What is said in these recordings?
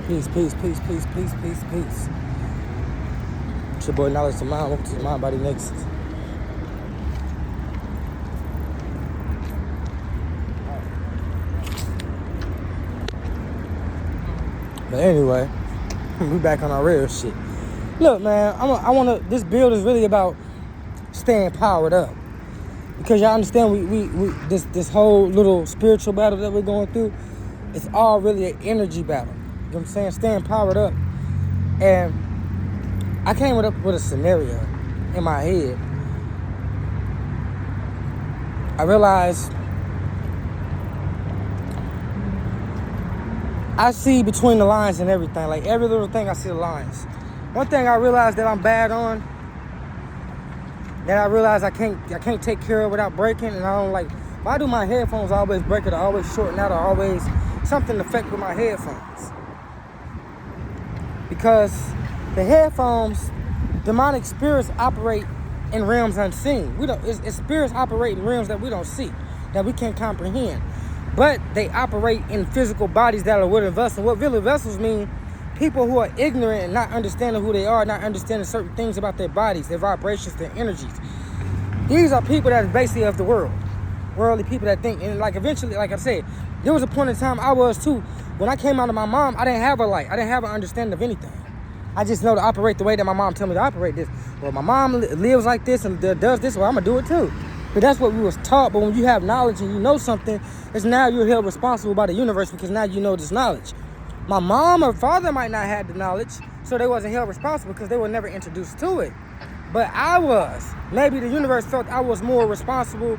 Peace, peace, peace, peace, peace, peace, peace. It's your boy Knowledge to Mind. Welcome to the Mind Body Next. But anyway, we back on our real shit. Look, man, this build is really about staying powered up. Because y'all understand this whole little spiritual battle that we're going through, it's all really an energy battle. You know what I'm saying? Staying powered up. And I came up with a scenario in my head. I realized I see between the lines and everything. Like every little thing, I see the lines. One thing I realized that I'm bad on, that I realize I can't take care of without breaking, and I don't like. Why do my headphones always break, or always shorten out, or always something affect with my headphones? Because the headphones, demonic spirits operate in realms unseen. It's spirits operate in realms that we don't see, that we can't comprehend. But they operate in physical bodies that are wooden vessels. And what really vessels mean, people who are ignorant and not understanding who they are, not understanding certain things about their bodies, their vibrations, their energies. These are people that are basically of the world. Worldly people that think, and like eventually, like I said, there was a point in time I was too. When I came out of my mom, I didn't have a light. I didn't have an understanding of anything. I just know to operate the way that my mom told me to operate this. Well, my mom lives like this and does this, well, I'm going to do it too. But that's what we was taught. But when you have knowledge and you know something, it's now you're held responsible by the universe because now you know this knowledge. My mom or father might not have the knowledge, so they wasn't held responsible because they were never introduced to it. But I was. Maybe the universe felt I was more responsible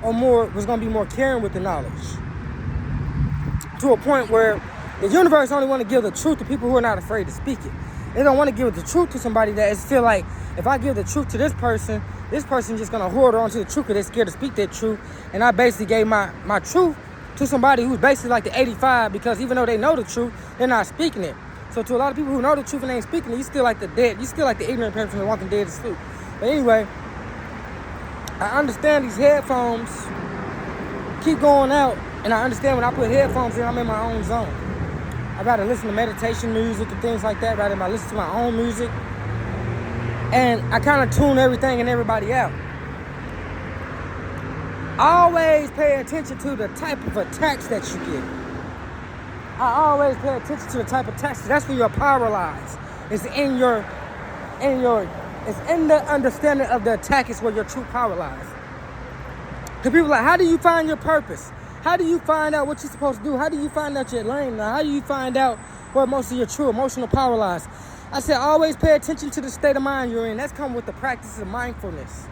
or was going to be more caring with the knowledge. To a point where the universe only want to give the truth to people who are not afraid to speak it. They don't want to give the truth to somebody that is feel like, if I give the truth to this person just going to hoard on to the truth because they're scared to speak their truth. And I basically gave my truth to somebody who's basically like the 85, because even though they know the truth, they're not speaking it. So to a lot of people who know the truth and ain't speaking it, you still like the dead. You still like the ignorant person who's walking dead to sleep. But anyway, I understand these headphones keep going out, and I understand when I put headphones in, I'm in my own zone. I gotta listen to meditation music and things like that rather than I listen to my own music. And I kind of tune everything and everybody out. Always pay attention to the type of attacks that you get. I always pay attention to the type of attacks. That's where your power lies. It's in the understanding of the attack is where your true power lies. Because people are like, how do you find your purpose? How do you find out what you're supposed to do? How do you find out your lane? How do you find out where most of your true emotional power lies? I said, always pay attention to the state of mind you're in. That's come with the practice of mindfulness.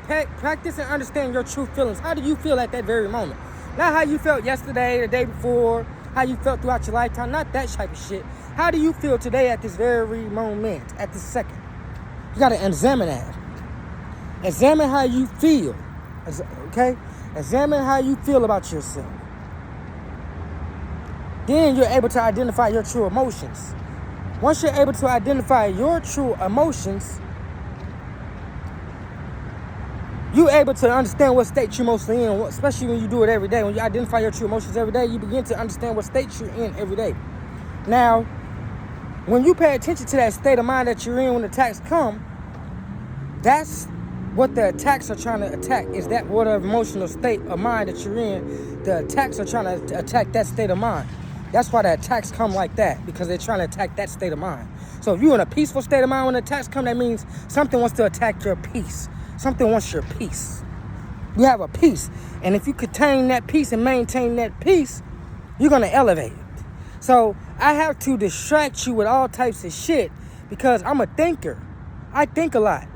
Practice and understand your true feelings. How do you feel at that very moment? Not how you felt yesterday, the day before, how you felt throughout your lifetime. Not that type of shit. How do you feel today at this very moment, at this second? You got to examine that. Examine how you feel. Okay? Examine how you feel about yourself. Then you're able to identify your true emotions. Once you're able to identify your true emotions, you're able to understand what state you're mostly in, especially when you do it every day. When you identify your true emotions every day, you begin to understand what state you're in every day. Now, when you pay attention to that state of mind that you're in when attacks come, that's what the attacks are trying to attack. Is that what emotional state of mind that you're in? The attacks are trying to attack that state of mind. That's why the attacks come like that, because they're trying to attack that state of mind. So if you're in a peaceful state of mind when the attacks come, that means something wants to attack your peace. Something wants your peace. You have a peace. And if you contain that peace and maintain that peace, you're going to elevate it. So I have to distract you with all types of shit because I'm a thinker. I think a lot.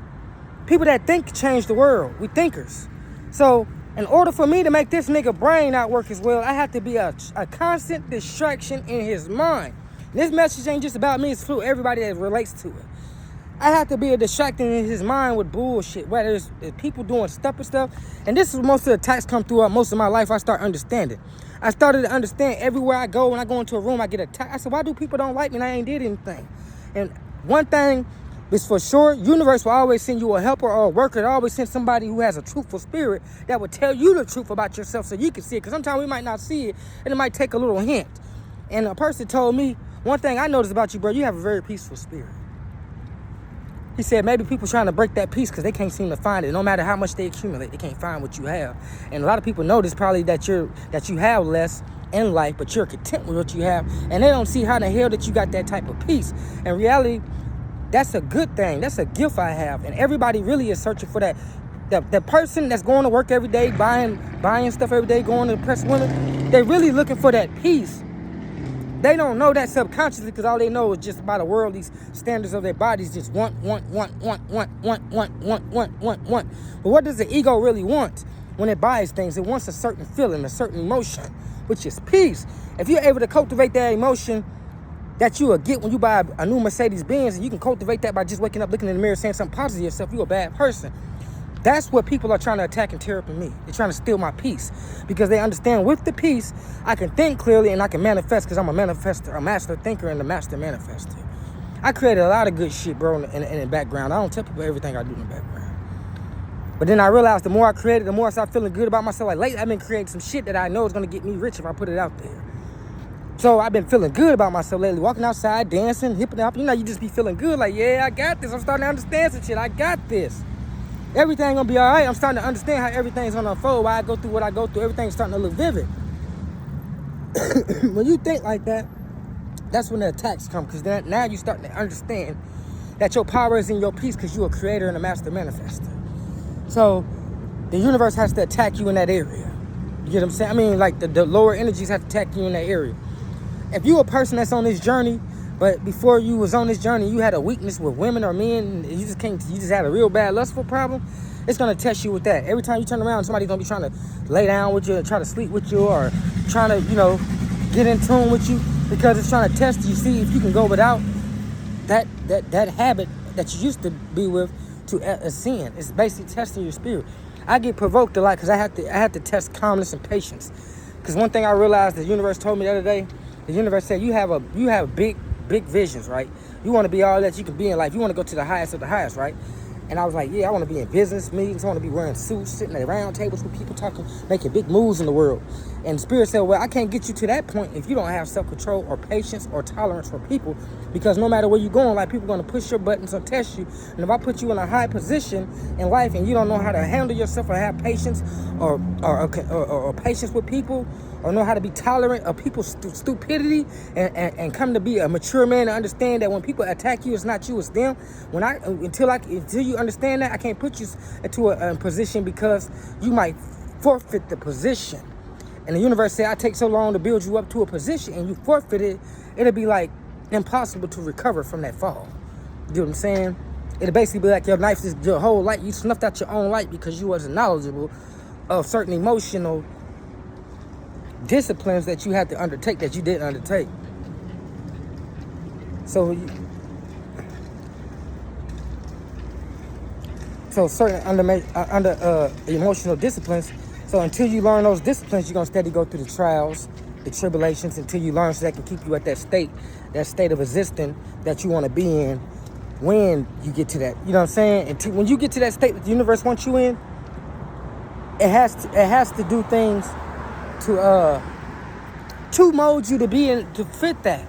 People that think change the world. We thinkers. So in order for me to make this nigga brain not work as well, I have to be a constant distraction in his mind. This message ain't just about me, it's for everybody that relates to it. I have to be a distraction in his mind with bullshit, whether it's people doing stupid stuff. And this is most of the attacks come throughout most of my life. I start understanding. I started to understand everywhere I go. When I go into a room, I get attacked. I said, why do people don't like me and I ain't did anything? And one thing is for sure, universe will always send you a helper or a worker. It always send somebody who has a truthful spirit that will tell you the truth about yourself so you can see it. Because sometimes we might not see it and it might take a little hint. And a person told me, One thing I noticed about you, bro, you have a very peaceful spirit. He said maybe people trying to break that peace because they can't seem to find it. No matter how much they accumulate, they can't find what you have. And a lot of people notice probably that you have less in life, but you're content with what you have, and they don't see how the hell that you got that type of peace. In reality, that's a good thing. That's a gift I have, and everybody really is searching for that. The person that's going to work every day, buying stuff every day, going to impress women, they're really looking for that peace. They don't know that subconsciously because all they know is just by the world, these standards of their bodies just want. But what does the ego really want when it buys things? It wants a certain feeling, a certain emotion, which is peace. If you're able to cultivate that emotion that you will get when you buy a new Mercedes Benz, and you can cultivate that by just waking up, looking in the mirror, saying something positive to yourself, you're a bad person. That's what people are trying to attack and tear up in me. They're trying to steal my peace because they understand with the peace, I can think clearly and I can manifest because I'm a manifester, a master thinker and a master manifester. I created a lot of good shit, bro, in the background. I don't tell people everything I do in the background. But then I realized the more I created, the more I started feeling good about myself. Like lately, I've been creating some shit that I know is going to get me rich if I put it out there. So I've been feeling good about myself lately. Walking outside, dancing, hipping up. You know, you just be feeling good. Like, yeah, I got this. I'm starting to understand some shit. I got this. Everything gonna be all right. I'm starting to understand how everything's gonna unfold. Why I go through what I go through. Everything's starting to look vivid. When you think like that, that's when the attacks come. Because now you're starting to understand that your power is in your peace because you're a creator and a master manifester. So the universe has to attack you in that area. You get what I'm saying? I mean, like the lower energies have to attack you in that area. If you're a person that's on this journey, but before you was on this journey, you had a weakness with women or men, you just had a real bad lustful problem, it's gonna test you with that. Every time you turn around, somebody's gonna be trying to lay down with you and try to sleep with you or trying to, get in tune with you because it's trying to test you, see if you can go without that habit that you used to be with to a sin. It's basically testing your spirit. I get provoked a lot because I have to test calmness and patience. Because one thing I realized the universe told me the other day, the universe said you have big visions, right? You want to be all that you can be in life. You want to go to the highest of the highest, right? And I was like, yeah, I want to be in business meetings. I want to be wearing suits, sitting at round tables with people talking, making big moves in the world. And Spirit said, well, I can't get you to that point if you don't have self-control or patience or tolerance for people, because no matter where you're going, like, people are going to push your buttons or test you. And if I put you in a high position in life and you don't know how to handle yourself or have patience or patience with people, or know how to be tolerant of people's stupidity and come to be a mature man and understand that when people attack you, it's not you, it's them. Until you understand that, I can't put you into a position because you might forfeit the position. And the universe said, I take so long to build you up to a position and you forfeit it, it'll be like impossible to recover from that fall. You know what I'm saying? It'll basically be like your whole light, you snuffed out your own light because you wasn't knowledgeable of certain emotional disciplines that you had to undertake that you didn't undertake. So certain under emotional disciplines. So until you learn those disciplines, you're gonna steadily go through the trials, the tribulations, until you learn so that can keep you at that state of existence that you want to be in when you get to that. You know what I'm saying? And when you get to that state that the universe wants you in, it has to do things to mold you to be in, to fit that.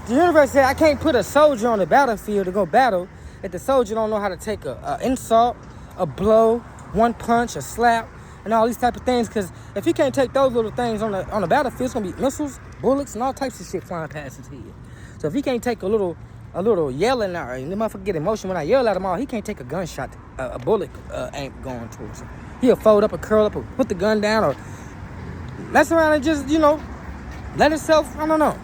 The universe said, I can't put a soldier on the battlefield to go battle if the soldier don't know how to take a insult, a blow, one punch, a slap, and all these type of things. Because if you can't take those little things on the battlefield, it's gonna be missiles, bullets, and all types of shit flying past his head. So if he can't take a little yelling, and the motherfucker get emotion when I yell at him all, he can't take a gunshot, a bullet ain't going towards him. He'll fold up or curl up or put the gun down or mess around and just, let himself, I don't know.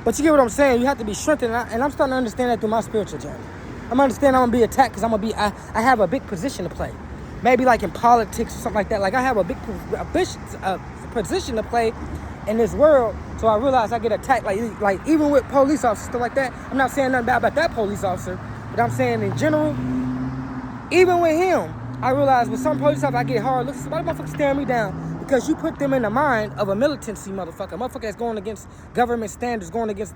But you get what I'm saying? You have to be strengthened, and I'm starting to understand that through my spiritual journey. I'm understanding I'm going to be attacked because I have a big position to play. Maybe like in politics or something like that. Like I have a big position to play in this world, so I realize I get attacked. Like even with police officers, stuff like that. I'm not saying nothing bad about that police officer, but I'm saying in general, even with him, I realize with some police officers I get hard looks. Why the motherfucker staring me down? Because you put them in the mind of a militancy motherfucker that's going against government standards, going against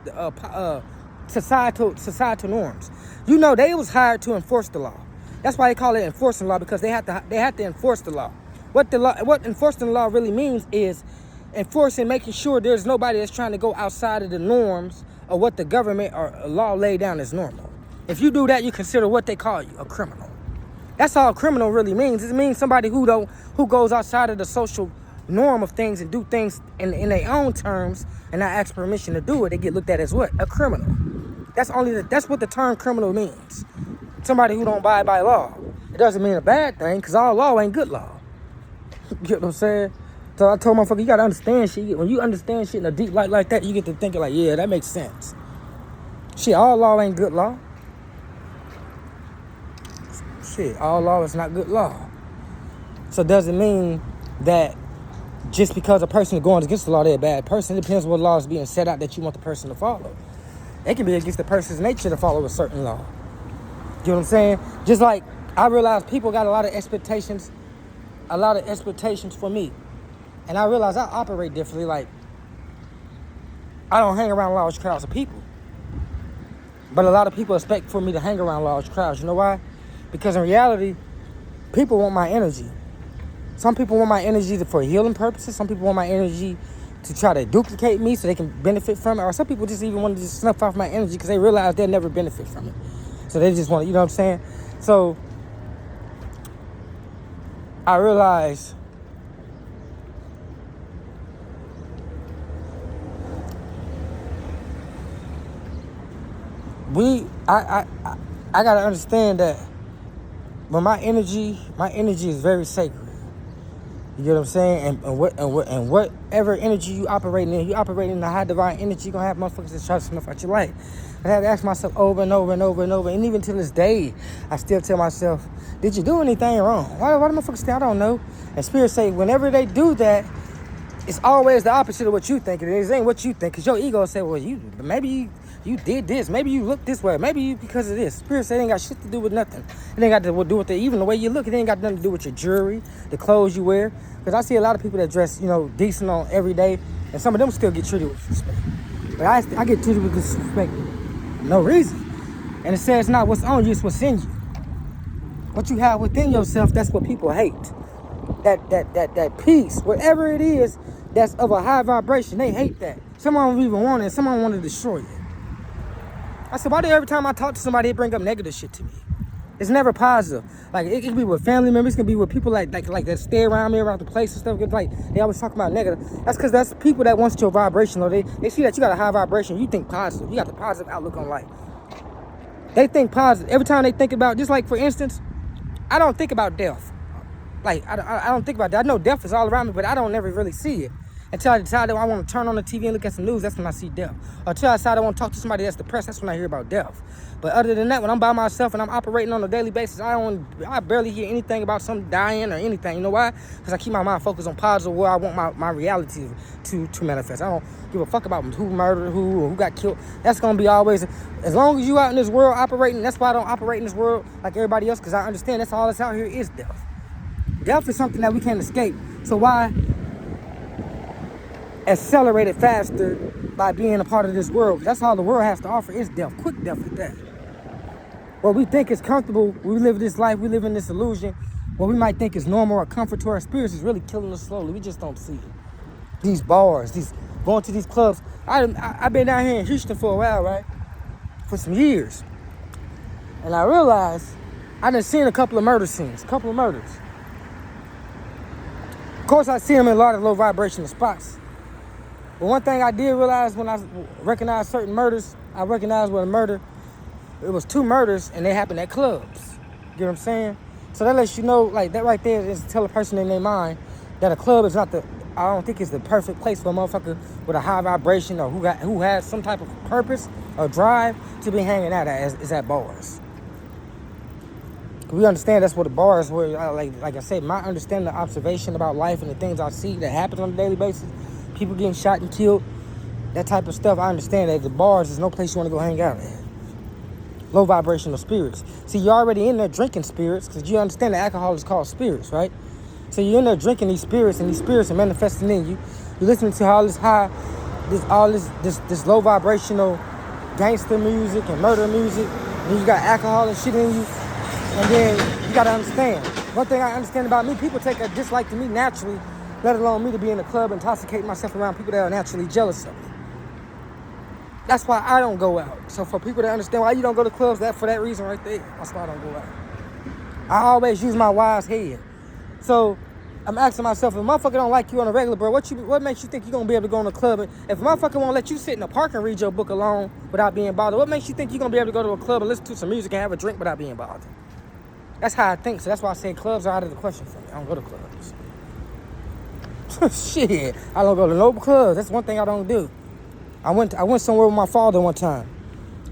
societal norms. They was hired to enforce the law. That's why they call it enforcing law, because they have to enforce the law. What enforcing the law really means is enforcing, making sure there's nobody that's trying to go outside of the norms of what the government or law laid down as normal. If you do that, you consider what they call you, a criminal. That's all criminal really means. It means somebody who goes outside of the social norm of things and do things in their own terms and not ask permission to do it. They get looked at as what? A criminal. That's what the term criminal means. Somebody who don't abide by law. It doesn't mean a bad thing, because all law ain't good law. You get what I'm saying? So I told motherfucker, you gotta understand shit. When you understand shit in a deep light like that, you get to thinking like, yeah, that makes sense. Shit, all law ain't good law. Shit, all law is not good law. So it doesn't mean that just because a person is going against the law, they're a bad person. It depends what law is being set out that you want the person to follow. It can be against the person's nature to follow a certain law. You know what I'm saying? Just like I realize people got a lot of expectations for me. And I realize I operate differently. Like, I don't hang around large crowds of people. But a lot of people expect for me to hang around large crowds. You know why? Because in reality, people want my energy. Some people want my energy for healing purposes. Some people want my energy to try to duplicate me so they can benefit from it. Or some people just even want to just snuff off my energy because they realize they'll never benefit from it. So they just want to, you know what I'm saying? So I realize I gotta understand that when my energy is very sacred. You get what I'm saying? And whatever energy you operating in the high divine energy, you're gonna have motherfuckers that try to snuff out your life. I had to ask myself over and over and over and over, and even to this day, I still tell myself, did you do anything wrong? Why the motherfuckers say I don't know? And Spirit say, whenever they do that, it's always the opposite of what you think. It ain't what you think, because your ego say, well, maybe you did this, maybe you look this way, maybe you because of this. Spirit say it ain't got shit to do with nothing. It ain't got to do with even the way you look. It ain't got nothing to do with your jewelry, the clothes you wear. Because I see a lot of people that dress, decent on every day, and some of them still get treated with respect. But I get treated with disrespect for no reason. And it says not what's on you, it's what's in you. What you have within yourself, that's what people hate. That peace, whatever it is that's of a high vibration, they hate that. Someone don't even want it, someone want to destroy it. I said, why do every time I talk to somebody, they bring up negative shit to me? It's never positive. Like, it can be with family members, it can be with people like that stay around me around the place and stuff. It's like, they always talk about negative. That's because that's people that wants your vibration. Or they see that you got a high vibration, you think positive. You got the positive outlook on life. They think positive. Every time they think about, just like, for instance, I don't think about death. Like, I don't think about that. I know death is all around me, but I don't ever really see it. Until I decide that I want to turn on the TV and look at some news, that's when I see death. Or until I decide I want to talk to somebody that's depressed, that's when I hear about death. But other than that, when I'm by myself and I'm operating on a daily basis, I barely hear anything about something dying or anything. You know why? Because I keep my mind focused on positive, where I want my reality to manifest. I don't give a fuck about who murdered who or who got killed. That's going to be always, as long as you out in this world operating, that's why I don't operate in this world like everybody else, because I understand that's all that's out here is death. Death is something that we can't escape. So why accelerate it faster by being a part of this world? That's all the world has to offer is death. Quick death at that. What we think is comfortable, we live this life, we live in this illusion. What we might think is normal or comfort to our spirits is really killing us slowly. We just don't see it. These bars, going to these clubs. I've been down here in Houston for a while, right? For some years. And I realized I done seen a couple of murder scenes, Of course, I see them in a lot of low vibrational spots. But one thing I did realize when I recognized certain murders, I recognized with a murder, it was 2 murders and they happened at clubs. You know what I'm saying? So that lets you know, like, that right there is to tell a person in their mind that a club is not I don't think it's the perfect place for a motherfucker with a high vibration or who has some type of purpose or drive to be hanging out at, is at bars. We understand that's what the bars were. Like I said, my understanding, the observation about life and the things I see that happen on a daily basis, people getting shot and killed, that type of stuff, I understand that the bars is no place you want to go hang out at. Low vibrational spirits. See, you're already in there drinking spirits, because you understand that alcohol is called spirits, right? So you're in there drinking these spirits, and these spirits are manifesting in you. You're listening to all this this low vibrational gangster music and murder music, and you got alcohol and shit in you. And then you gotta understand, one thing I understand about me, people take a dislike to me naturally let alone me to be in the club intoxicating myself around people that are naturally jealous of me. That's why I don't go out. So for people to understand why you don't go to clubs, for that reason right there, that's why I don't go out. I always use my wise head. So I'm asking myself, if a motherfucker don't like you on a regular, bro, what makes you think you're going to be able to go in the club? If a motherfucker won't let you sit in the park and read your book alone without being bothered, what makes you think you're going to be able to go to a club and listen to some music and have a drink without being bothered? That's how I think. So that's why I say clubs are out of the question for me. I don't go to clubs. Shit, I don't go to no clubs. That's one thing I don't do. I went somewhere with my father one time.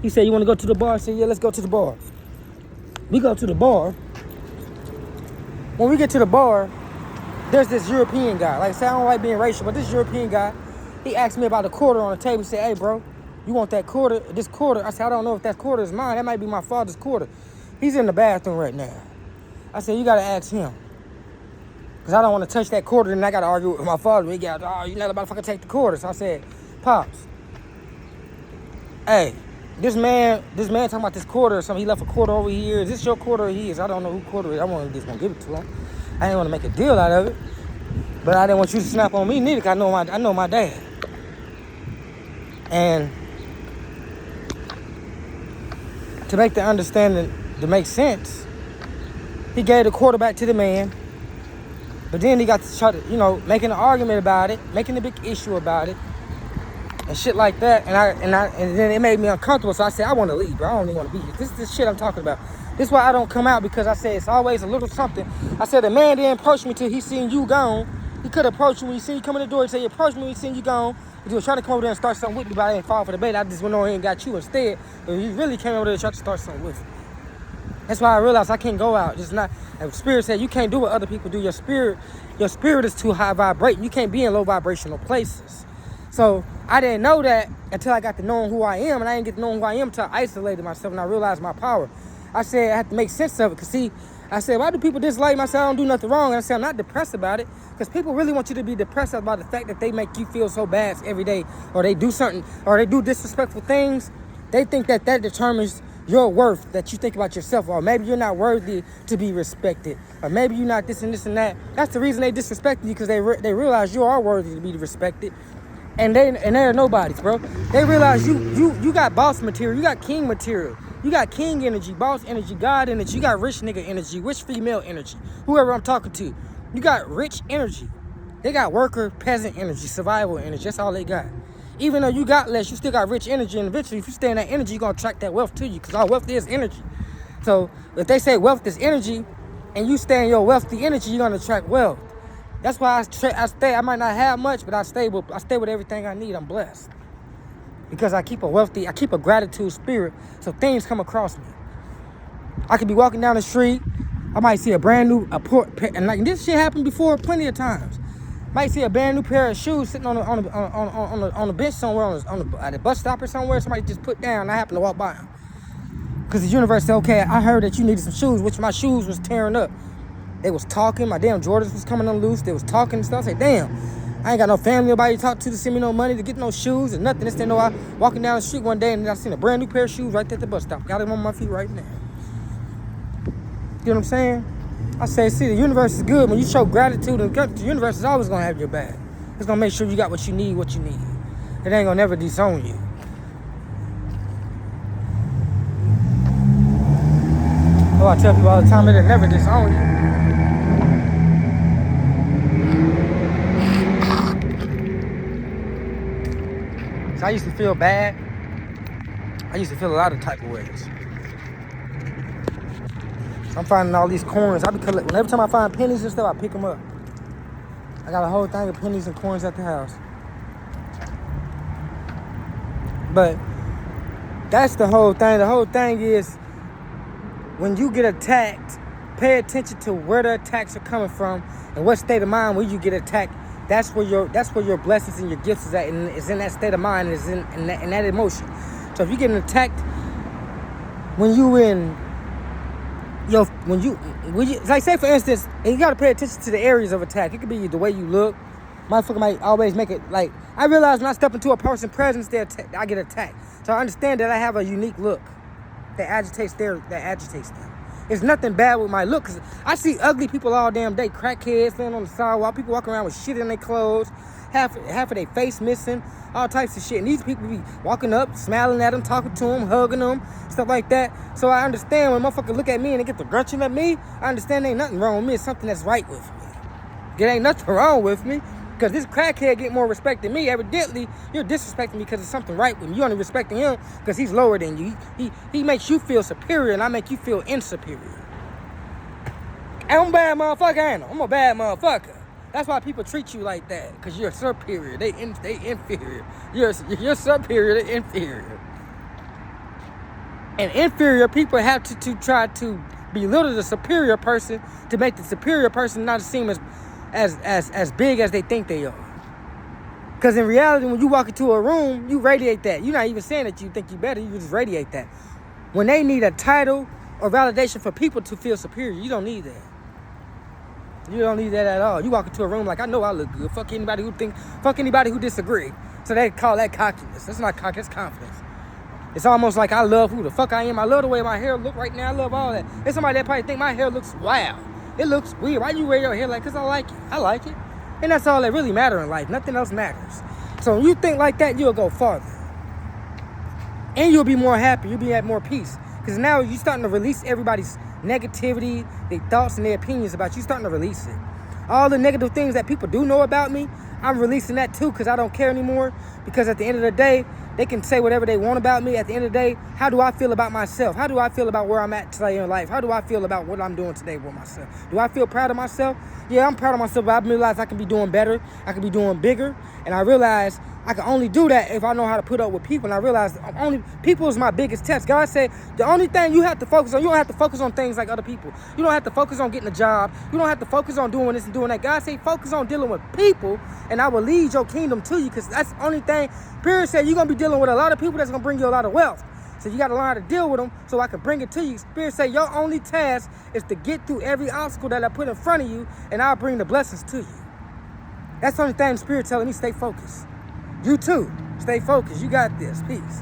He said, you want to go to the bar? I said, yeah, let's go to the bar. We go to the bar. When we get to the bar, there's this European guy. Like I said, I don't like being racial, but this European guy, he asked me about a quarter on the table. He said, hey, bro, you want that quarter? This quarter? I said, I don't know if that quarter is mine. That might be my father's quarter. He's in the bathroom right now. I said, you got to ask him. Because I don't want to touch that quarter, and I got to argue with my father. He got, oh, you're not about to fucking take the quarter. So I said, Pops, hey, this man talking about this quarter or something. He left a quarter over here. Is this your quarter or his? I don't know who quarter it is. I wasn't just going to give it to him. I didn't want to make a deal out of it. But I didn't want you to snap on me neither, because I know my dad. And to make the understanding, to make sense, he gave the quarter back to the man. But then he got to try to, making an argument about it, making a big issue about it, and shit like that. And then it made me uncomfortable. So I said, I want to leave, bro. I don't even want to be here. This is the shit I'm talking about. This is why I don't come out, because I said it's always a little something. I said the man didn't approach me till he seen you gone. He could approach you when he seen you come in the door. He said he approached me when he seen you gone. He was trying to come over there and start something with me, but I didn't fall for the bait. I just went over here and got you instead. But he really came over there and tried to start something with me. That's why I realized I can't go out. Just not. And Spirit said you can't do what other people do. Your spirit is too high vibrating. You can't be in low vibrational places. So I didn't know that until I got to know who I am, and I didn't get to know who I am until I isolated myself and I realized my power. I said I had to make sense of it, because see, I said, why do people dislike me? I said, I don't do nothing wrong. And I said, I'm not depressed about it, because people really want you to be depressed about the fact that they make you feel so bad every day, or they do something, or they do disrespectful things. They think that determines your worth, that you think about yourself, or maybe you're not worthy to be respected, or maybe you're not this and this and that. That's the reason they disrespect you, because they realize you are worthy to be respected. And they're nobodies, bro. They realize you got boss material, you got king material. You got king energy, boss energy, God energy. You got rich nigga energy, rich female energy. Whoever I'm talking to. You got rich energy. They got worker, peasant energy, survival energy. That's all they got. Even though you got less, you still got rich energy. And eventually, if you stay in that energy, you're going to attract that wealth to you. Because all wealth is energy. So if they say wealth is energy, and you stay in your wealthy energy, you're going to attract wealth. That's why I stay. I might not have much, but I stay with everything I need. I'm blessed. Because I keep a gratitude spirit, so things come across me. I could be walking down the street, I might see a brand new, and like this shit happened before plenty of times. Might see a brand new pair of shoes sitting on the bench somewhere, at a bus stop or somewhere. Somebody just put down, and I happen to walk by them. Because the universe said, okay, I heard that you needed some shoes, which my shoes was tearing up. They was talking, my damn Jordans was coming unloose, they was talking and stuff. I said, damn. I ain't got no family, nobody to talk to send me no money to get no shoes and nothing. This thing, I walking down the street one day and I seen a brand new pair of shoes right there at the bus stop. Got them on my feet right now. You know what I'm saying? I say, see, the universe is good. When you show gratitude, the universe is always going to have your back. It's going to make sure you got what you need. It ain't going to never disown you. Oh, I tell people all the time, it'll never disown you. So I used to feel bad. I used to feel a lot of type of ways. So I'm finding all these coins. I be collecting. Every time I find pennies and stuff, I pick them up. I got a whole thing of pennies and coins at the house. But that's the whole thing. The whole thing is, when you get attacked, pay attention to where the attacks are coming from and what state of mind when you get attacked. That's where your blessings and your gifts is at, and it's in that state of mind, it's in that emotion. So if you're getting attacked when you like, say for instance, and you gotta pay attention to the areas of attack. It could be the way you look. Motherfucker might always make it like, I realize when I step into a person's presence, I get attacked. So I understand that I have a unique look that agitates them. It's nothing bad with my look. Cause I see ugly people all damn day. Crackheads laying on the sidewalk. People walking around with shit in their clothes. Half of their face missing. All types of shit. And these people be walking up, smiling at them, talking to them, hugging them, stuff like that. So I understand when motherfuckers look at me and they get the grunching at me, I understand there ain't nothing wrong with me. It's something that's right with me. There ain't nothing wrong with me. Because this crackhead get more respect than me. Evidently, you're disrespecting me because there's something right with me. You're only respecting him because he's lower than you. He makes you feel superior and I make you feel insuperior. I'm a bad motherfucker, ain't I? I'm a bad motherfucker. That's why people treat you like that. Because you're superior. They inferior. You're superior, they inferior. And inferior people have to try to belittle the superior person to make the superior person not seem as big as they think they are. Because in reality, when you walk into a room, you radiate that. You're not even saying that you think you better. You just radiate that. When they need a title or validation for people to feel superior, you don't need that. You don't need that at all. You walk into a room like, I know I look good. Fuck anybody who disagree. So they call that cockiness. That's not cockiness, that's confidence. It's almost like I love who the fuck I am. I love the way my hair look right now. I love all that. There's somebody that probably think my hair looks wild. It looks weird. Why you wear your hair like? Because I like it. I like it. And that's all that really matters in life. Nothing else matters. So when you think like that, you'll go farther. And you'll be more happy. You'll be at more peace. Because now you're starting to release everybody's negativity, their thoughts and their opinions about you. Starting to release it. All the negative things that people do know about me, I'm releasing that too because I don't care anymore. Because at the end of the day, they can say whatever they want about me. At the end of the day, how do I feel about myself? How do I feel about where I'm at today in life? How do I feel about what I'm doing today with myself? Do I feel proud of myself? Yeah, I'm proud of myself, but I realize I can be doing better. I can be doing bigger. And I realize I can only do that if I know how to put up with people. And I realize only people is my biggest test. God said the only thing you have to focus on, you don't have to focus on things like other people. You don't have to focus on getting a job. You don't have to focus on doing this and doing that. God said focus on dealing with people, and I will lead your kingdom to you, because that's the only thing. Period said you're going to be dealing with a lot of people that's going to bring you a lot of wealth. So you got to learn how to deal with them so I can bring it to you. Spirit say your only task is to get through every obstacle that I put in front of you, and I'll bring the blessings to you. That's the only thing the Spirit telling me. Stay focused. You too. Stay focused. You got this. Peace.